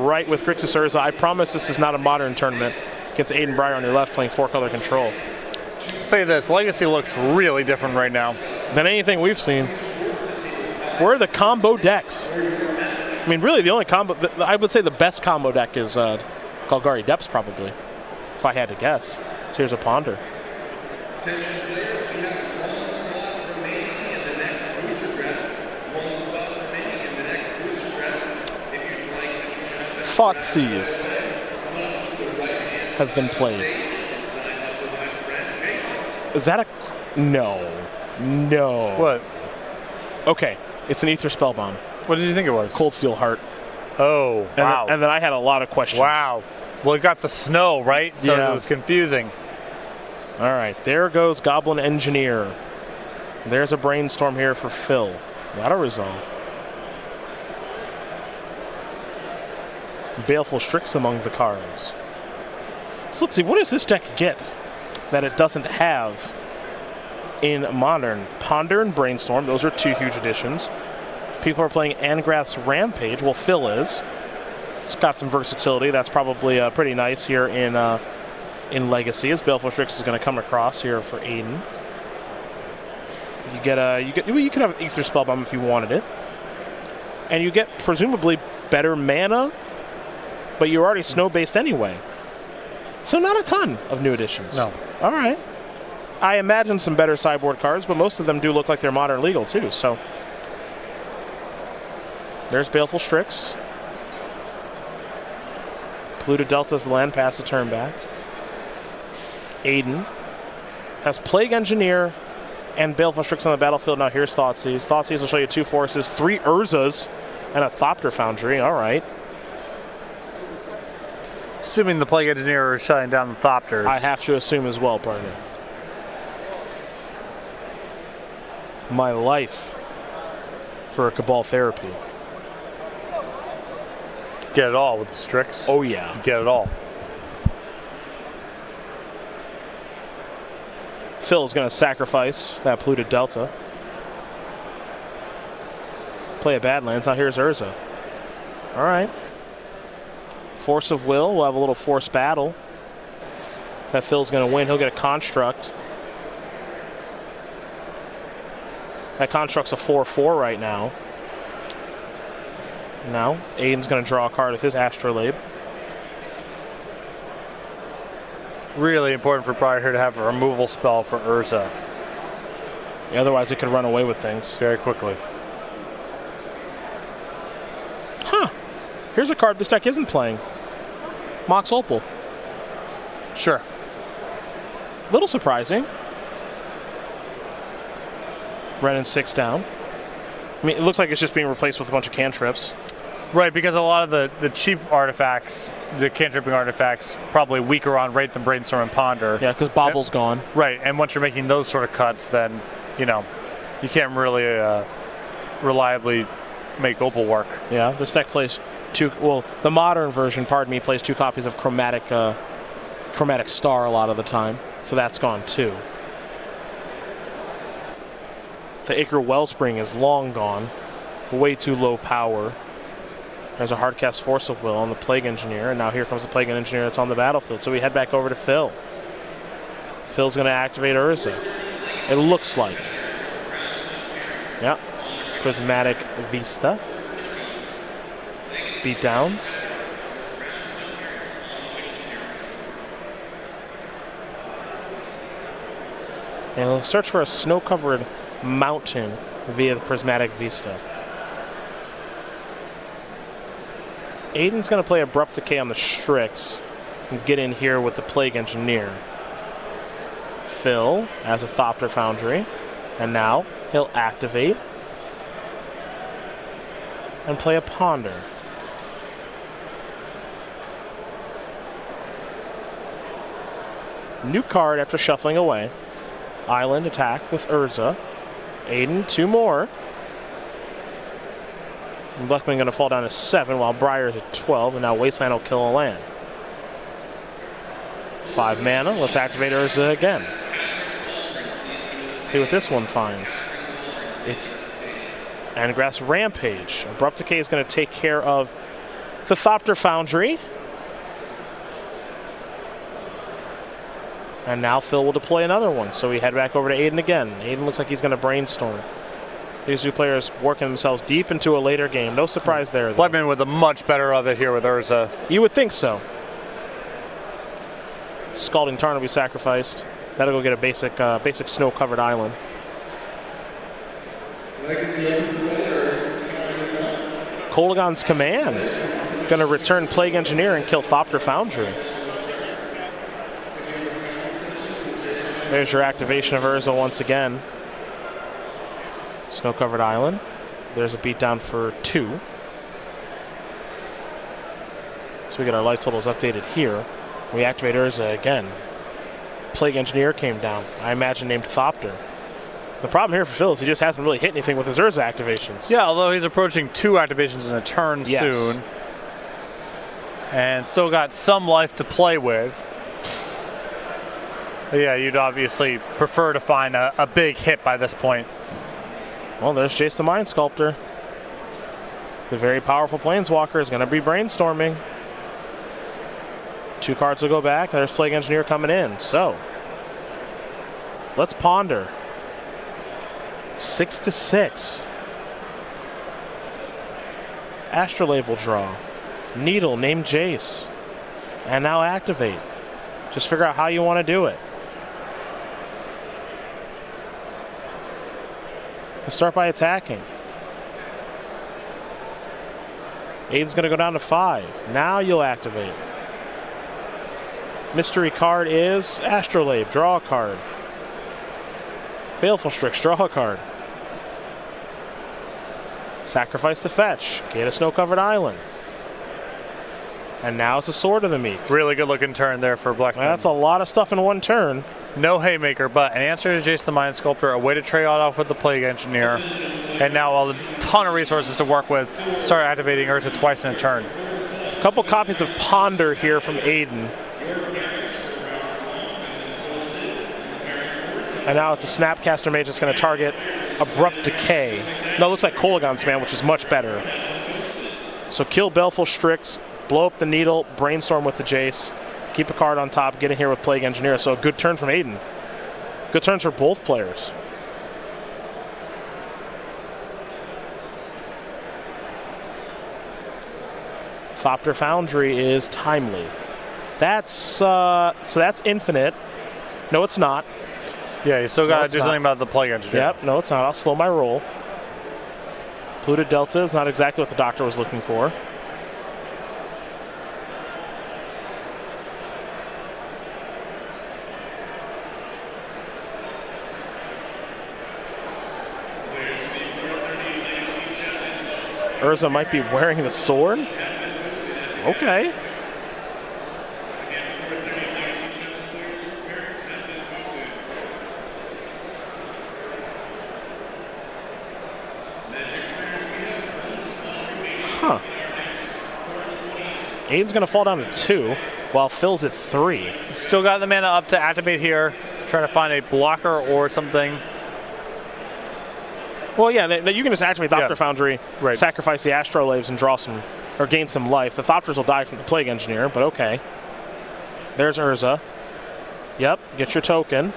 right with Grixis Urza. I promise this is not a modern tournament against Aiden Brier on your left playing 4-color control. Say this, Legacy looks really different right now than anything we've seen. Where are the combo decks? I mean, really the only combo, I would say the best combo deck is Golgari Depths probably, if I had to guess. So here's a Ponder. Thoughtseize has been played. Is that a... No. No. What? Okay, it's an Ether Spellbomb. What did you think it was? Cold Steel Heart. Oh, wow. And then I had a lot of questions. Wow. Well, it got the snow, right? So yeah. It was confusing. All right, there goes Goblin Engineer. There's a Brainstorm here for Phil. That'll resolve. Baleful Strix among the cards. So let's see, what does this deck get that it doesn't have in Modern? Ponder and Brainstorm, those are two huge additions. People are playing Angrath's Rampage. Well, Phil is. It's got some versatility. That's probably pretty nice here in Legacy, as Baleful Strix is going to come across here for Aiden. You can have Ether Spellbomb if you wanted it, and you get presumably better mana, but you're already snow-based anyway. So not a ton of new additions. No. All right. I imagine some better sideboard cards, but most of them do look like they're Modern legal too. So there's Baleful Strix. Pluto Delta's the land pass, a turn back. Aiden has Plague Engineer and Baleful Strix on the battlefield. Now here's Thoughtseize. Thoughtseize will show you 2 forces, 3 Urzas, and a Thopter Foundry. All right. Assuming the Plague Engineer is shutting down the Thopters. I have to assume as well, partner. My life for a Cabal Therapy. Get it all with the Strix. Oh, yeah. Get it all. Phil is going to sacrifice that Pluto Delta. Play a Badlands. Now here's Urza. All right. Force of Will. We'll have a little force battle. That Phil's going to win. He'll get a Construct. That Construct's a 4/4 right now. Now, Aiden's going to draw a card with his Astrolabe. Really important for Brier here to have a removal spell for Urza. Yeah, otherwise it could run away with things very quickly. Huh. Here's a card this deck isn't playing. Mox Opal. Sure. Little surprising. Renin 6 down. I mean, it looks like it's just being replaced with a bunch of cantrips. Right, because a lot of the cheap artifacts, the cantripping artifacts, probably weaker on rate than Brainstorm and Ponder. Yeah, because Bobble's gone. Right, and once you're making those sort of cuts, then, you know, you can't really reliably make Opal work. Yeah, this deck plays the modern version, pardon me, plays 2 copies of Chromatic Star a lot of the time. So that's gone too. The Acre Wellspring is long gone. Way too low power. There's a hard-cast Force of Will on the Plague Engineer, and now here comes the Plague Engineer that's on the battlefield. So we head back over to Phil. Phil's going to activate Urza. It looks like. Yeah. Prismatic Vista. Beatdowns. And we'll search for a snow-covered mountain via the Prismatic Vista. Aiden's going to play Abrupt Decay on the Strix and get in here with the Plague Engineer. Phil has a Thopter Foundry, and now he'll activate and play a Ponder. New card after shuffling away. Island attack with Urza. Aiden, 2 more. And Blechman going to fall down to 7 while Brier's at 12, and now Wasteland will kill a land. 5 mana. Let's activate Urza again. See what this one finds. It's Angrath's Rampage. Abrupt Decay is going to take care of the Thopter Foundry. And now Phil will deploy another one. So we head back over to Aiden again. Aiden looks like he's going to brainstorm. These two players working themselves deep into a later game. No surprise there. Blechman with a much better of it here with Urza. You would think so. Scalding Tarn will be sacrificed. That'll go get a basic snow-covered island. Kolagon's Command. Going to return Plague Engineer and kill Thopter Foundry. There's your activation of Urza once again. Snow-covered island. There's a beatdown for 2. So we get our life totals updated here. We activate Urza again. Plague Engineer came down. I imagine named Thopter. The problem here for Phil is he just hasn't really hit anything with his Urza activations. Yeah, although he's approaching 2 activations in a turn soon. And still got some life to play with. But yeah, you'd obviously prefer to find a big hit by this point. Well, there's Jace the Mind Sculptor. The very powerful Planeswalker is going to be brainstorming. 2 cards will go back. There's Plague Engineer coming in. So, let's ponder. 6-6. Astrolabe will draw. Needle, name Jace. And now activate. Just figure out how you want to do it. Let's start by attacking. Aiden's going to go down to 5. Now you'll activate. Mystery card is Astrolabe. Draw a card. Baleful Strix. Draw a card. Sacrifice the fetch. Get a snow-covered island. And now it's a Sword of the Meek. Really good looking turn there for Blechman. That's a lot of stuff in one turn. No Haymaker, but an answer to Jace the Mind Sculptor, a way to trade off with the Plague Engineer, and now a ton of resources to work with. Start activating Urza twice in a turn. A couple copies of Ponder here from Aiden. And now it's a Snapcaster Mage that's going to target Abrupt Decay. No, it looks like Kolagon's Man, which is much better. So kill Baleful Strix, blow up the Needle, brainstorm with the Jace, keep a card on top, get in here with Plague Engineer. So a good turn from Aiden. Good turns for both players. Thopter Foundry is timely. That's so that's infinite. No, it's not. Yeah, you still got to do something about the Plague Engineer. Yep, no, it's not. I'll slow my roll. Polluted Delta is not exactly what the doctor was looking for. Urza might be wearing the sword. Okay. Huh. Aiden's going to fall down to 2, while Phil's at 3. Still got the mana up to activate here. Trying to find a blocker or something. Well, yeah, you can just activate Thopter Foundry, right. Sacrifice the Astrolabes, and draw some, or gain some life. The Thopters will die from the Plague Engineer, but okay. There's Urza. Yep, get your token.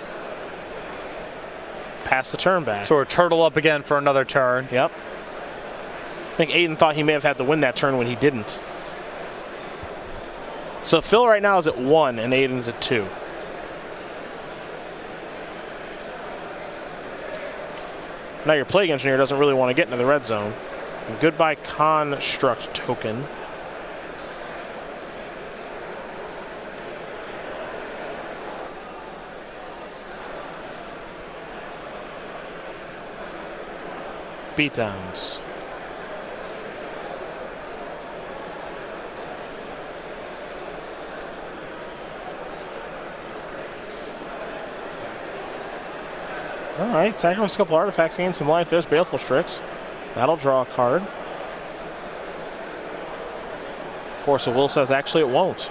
Pass the turn back. So we're turtle up again for another turn. Yep. I think Aiden thought he may have had to win that turn when he didn't. So Phil right now is at 1, and Aiden's at 2. Now your Plague Engineer doesn't really want to get into the red zone. And goodbye Construct token. Beatdowns. All right, sacrifice a couple artifacts, gain some life. There's Baleful Strix. That'll draw a card. Force of Will says actually it won't.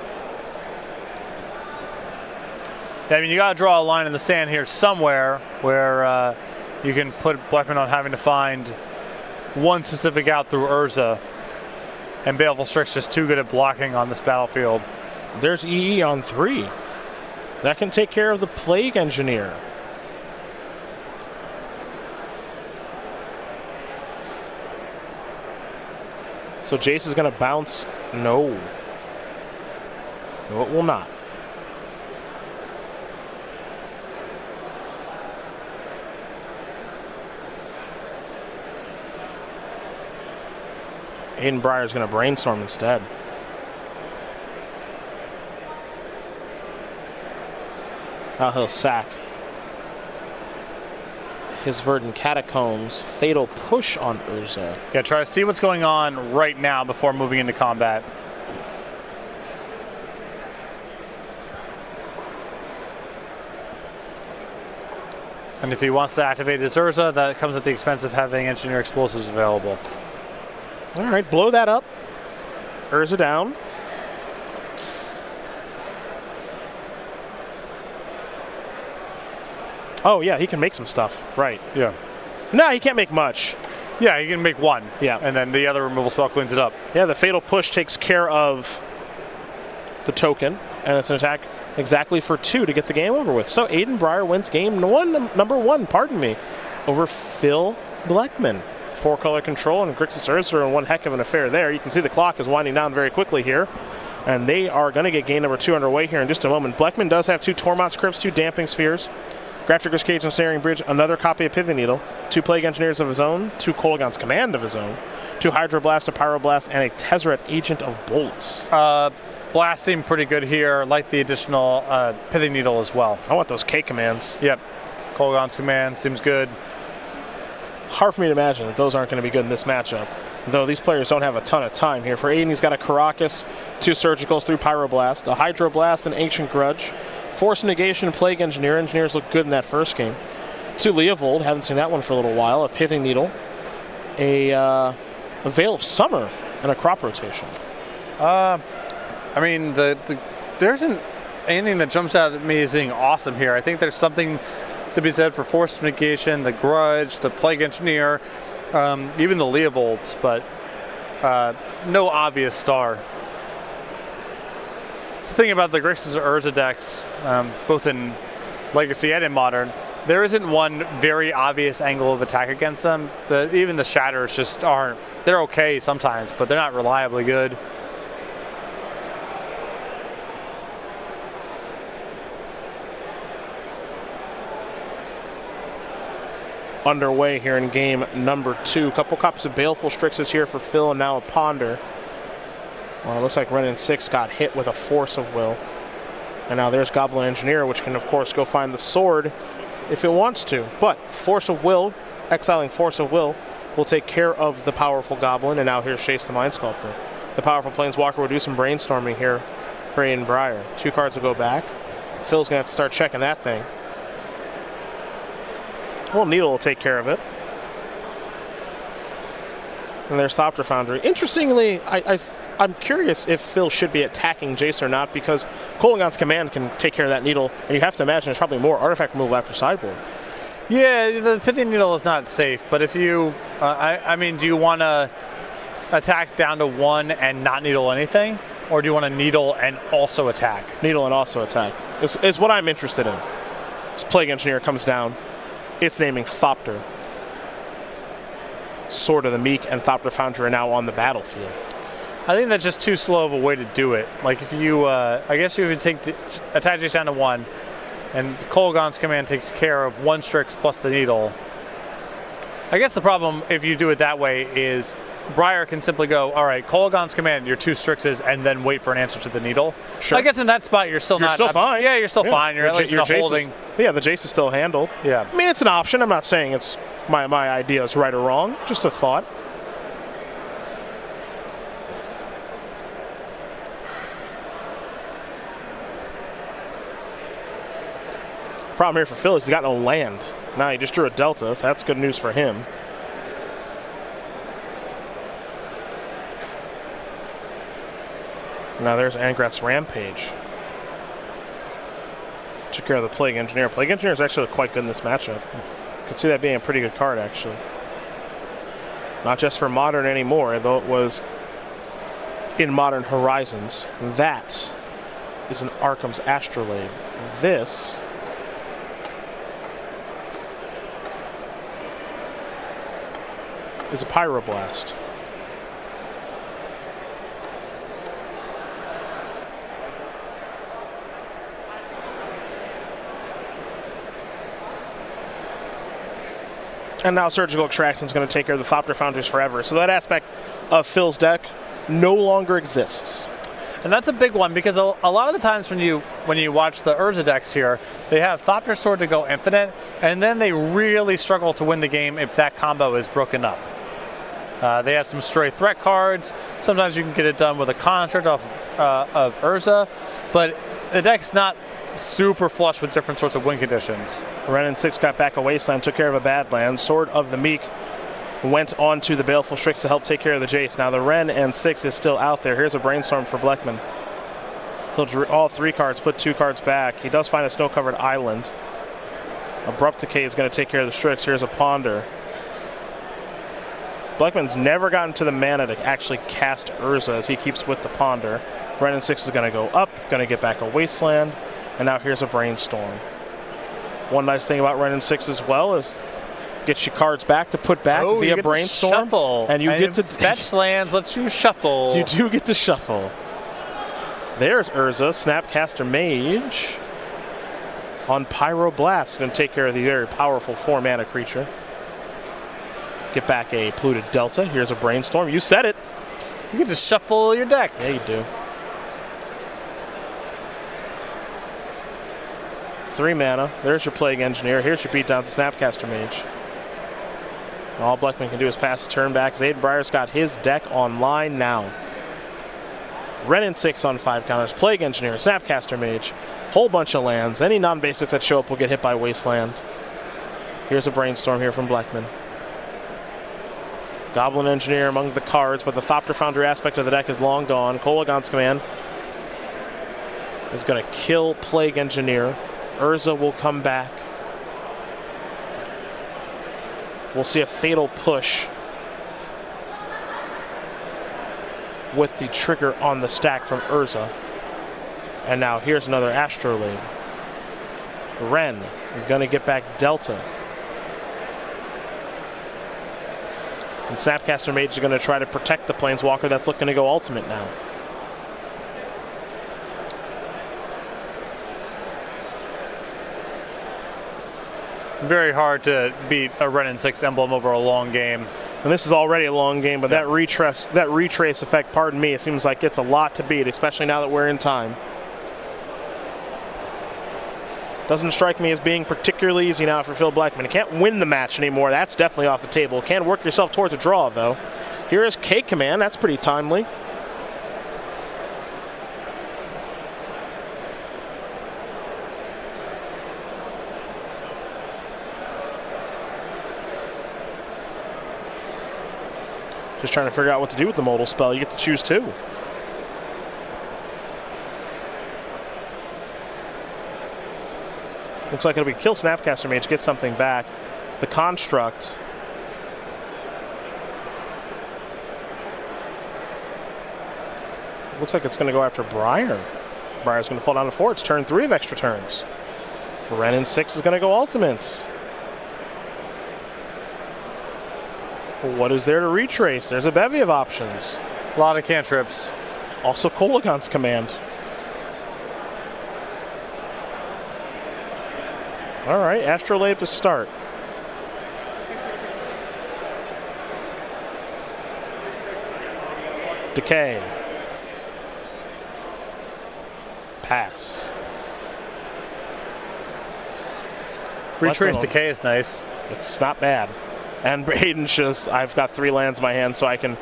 Yeah, I mean, you got to draw a line in the sand here somewhere where you can put Blechman on having to find one specific out through Urza. and Baleful Strix just too good at blocking on this battlefield. There's EE on 3. That can take care of the Plague Engineer. So Jace is going to bounce. No. No, it will not. Aiden Brier is going to brainstorm instead. Now he'll sack his Verdant Catacombs. Fatal push on Urza. Yeah, try to see what's going on right now before moving into combat. And if he wants to activate his Urza, that comes at the expense of having Engineer Explosives available. All right, blow that up. Urza down. Oh, yeah, he can make some stuff. Right. Yeah. No, he can't make much. Yeah, you can make one. Yeah. And then the other removal spell cleans it up. Yeah, the Fatal Push takes care of the token, and it's an attack exactly for 2 to get the game over with. So Aiden Brier wins game number 1, pardon me, over Phil Blechman. 4-color control, and Grixis Urza are in one heck of an affair there. You can see the clock is winding down very quickly here, and they are going to get game number 2 underway here in just a moment. Blechman does have 2 Tormod Scripts, 2 Damping Spheres, Grafdigger's Cage and Snaring Bridge, another copy of Pithing Needle, 2 Plague Engineers of his own, 2 Kolaghan's Command of his own, 2 Hydroblast, a Pyroblast, and a Tezzeret Agent of Bolts. Blast seemed pretty good here. Like the additional Pithing Needle as well. I want those K commands. Yep. Kolaghan's Command seems good. Hard for me to imagine that those aren't going to be good in this matchup, though these players don't have a ton of time here. For Aiden, he's got a Karakas, 2 Surgicals, 3 Pyroblast, a Hydroblast, an Ancient Grudge, Force Negation, Plague Engineer. Engineers look good in that first game. 2 Leovold, haven't seen that one for a little while, a Pithing Needle, a Veil of Summer, and a Crop Rotation. I mean, there isn't anything that jumps out at me as being awesome here. I think there's something to be said for Force Negation, the Grudge, the Plague Engineer, even the Leovolds, but no obvious star. It's the thing about the Grixis Urza decks, both in Legacy and in Modern, there isn't one very obvious angle of attack against them. Even the Shatters just aren't. They're okay sometimes, but they're not reliably good. Underway here in game number 2. Couple copies of Baleful Strixes here for Phil, and now a Ponder. Well, it looks like Renin 6 got hit with a Force of Will. And now there's Goblin Engineer, which can, of course, go find the sword if it wants to. But Force of Will, exiling Force of Will take care of the powerful Goblin, and now here's Chase the Mind Sculptor. The powerful Planeswalker will do some brainstorming here for Aiden Brier. 2 cards will go back. Phil's going to have to start checking that thing. Well, Needle will take care of it. And there's Thopter Foundry. Interestingly, I'm curious if Phil should be attacking Jace or not, because Kolaghan's Command can take care of that Needle, and you have to imagine there's probably more artifact removal after sideboard. Yeah, the Pithing Needle is not safe, but if you, I mean, do you want to attack down to 1 and not needle anything? Or do you want to needle and also attack? Needle and also attack is what I'm interested in. This Plague Engineer comes down. It's naming Thopter. Sword of the Meek and Thopter Foundry are now on the battlefield. I think that's just too slow of a way to do it. Like if you, I guess you would take attack Jace down to 1, and Kolaghan's Command takes care of 1 Strix plus the Needle. I guess the problem, if you do it that way, is Brier can simply go, all right, Kolaghan's Command, your 2 Strixes, and then wait for an answer to the Needle. Sure. I guess in that spot, you're still fine. Yeah, you're still fine. You're at least holding. Yeah, the Jace is still handled. Yeah. I mean, it's an option. I'm not saying it's my idea is right or wrong. Just a thought. Problem here for Phil is he's got no land. Now he just drew a Delta, so that's good news for him. Now there's Angrath's Rampage. Took care of the Plague Engineer. Plague Engineer is actually quite good in this matchup. Could see that being a pretty good card, actually. Not just for Modern anymore, though it was in Modern Horizons. That is an Arkham's Astrolabe. This is a Pyroblast. And now Surgical Extraction is going to take care of the Thopter Foundries forever. So that aspect of Phil's deck no longer exists. And that's a big one because a lot of the times when you watch the Urza decks here, they have Thopter Sword to go infinite, and then they really struggle to win the game if that combo is broken up. They have some stray threat cards. Sometimes you can get it done with a construct of Urza, but the deck's not super flush with different sorts of win conditions. Ren and 6 got back a Wasteland, took care of a Badland. Sword of the Meek went on to the Baleful Strix to help take care of the Jace. Now the Ren and 6 is still out there. Here's a Brainstorm for Blechman. He'll draw all 3 cards, put 2 cards back. He does find a snow-covered island. Abrupt Decay is going to take care of the Strix. Here's a Ponder. Blechman's never gotten to the mana to actually cast Urza as he keeps with the Ponder. Ren and 6 is going to go up, going to get back a Wasteland. And now here's a Brainstorm. One nice thing about Ren and 6 as well is get your cards back to put back via Brainstorm. Shuffle. And you get to fetch lands, lets you shuffle. You do get to shuffle. There's Urza, Snapcaster Mage on Pyroblast. Going to take care of the very powerful 4-mana creature. Get back a Polluted Delta. Here's a Brainstorm. You said it. You get to shuffle your deck. Yeah, you do. 3 mana. There's your Plague Engineer. Here's your beatdown to Snapcaster Mage. All Blechman can do is pass the turn back. Aiden Brier's got his deck online now. Ren and 6 on 5 counters. Plague Engineer, Snapcaster Mage. Whole bunch of lands. Any non-basics that show up will get hit by Wasteland. Here's a Brainstorm here from Blechman. Goblin Engineer among the cards, but the Thopter Foundry aspect of the deck is long gone. Kolagon's Command is going to kill Plague Engineer. Urza will come back. We'll see a Fatal Push with the trigger on the stack from Urza. And now here's another Astrolabe. Ren going to get back Delta. And Snapcaster Mage is going to try to protect the Planeswalker that's looking to go ultimate now. Very hard to beat a Ren and 6 emblem over a long game. And this is already a long game, but that retrace effect, pardon me, it seems like it's a lot to beat, especially now that we're in time. Doesn't strike me as being particularly easy now for Phil Blechman. He can't win the match anymore. That's definitely off the table. Can work yourself towards a draw, though. Here is K Command. That's pretty timely. Just trying to figure out what to do with the modal spell. You get to choose 2. Looks like it'll be kill Snapcaster Mage, get something back. The Construct. Looks like it's going to go after Brier. Brier's going to fall down to 4. It's turn 3 of extra turns. Ren and 6 is going to go ultimate. What is there to retrace? There's a bevy of options. A lot of cantrips. Also Kolagon's Command. All right, Astrolabe to start. Decay. Pass. Retrace Decay is nice. It's not bad. And Aiden's just, I've got 3 lands in my hand, so I can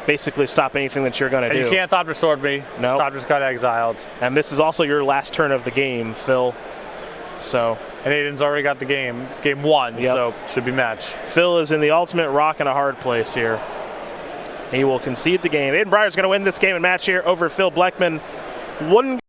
basically stop anything that you're going to do. You can't Thopter Sword me. No. Thopter's got exiled. And this is also your last turn of the game, Phil. So. And Aiden's already got the game 1, yep. So should be match. Phil is in the ultimate rock and a hard place here. He will concede the game. Aiden Brier's going to win this game and match here over Phil Blechman. One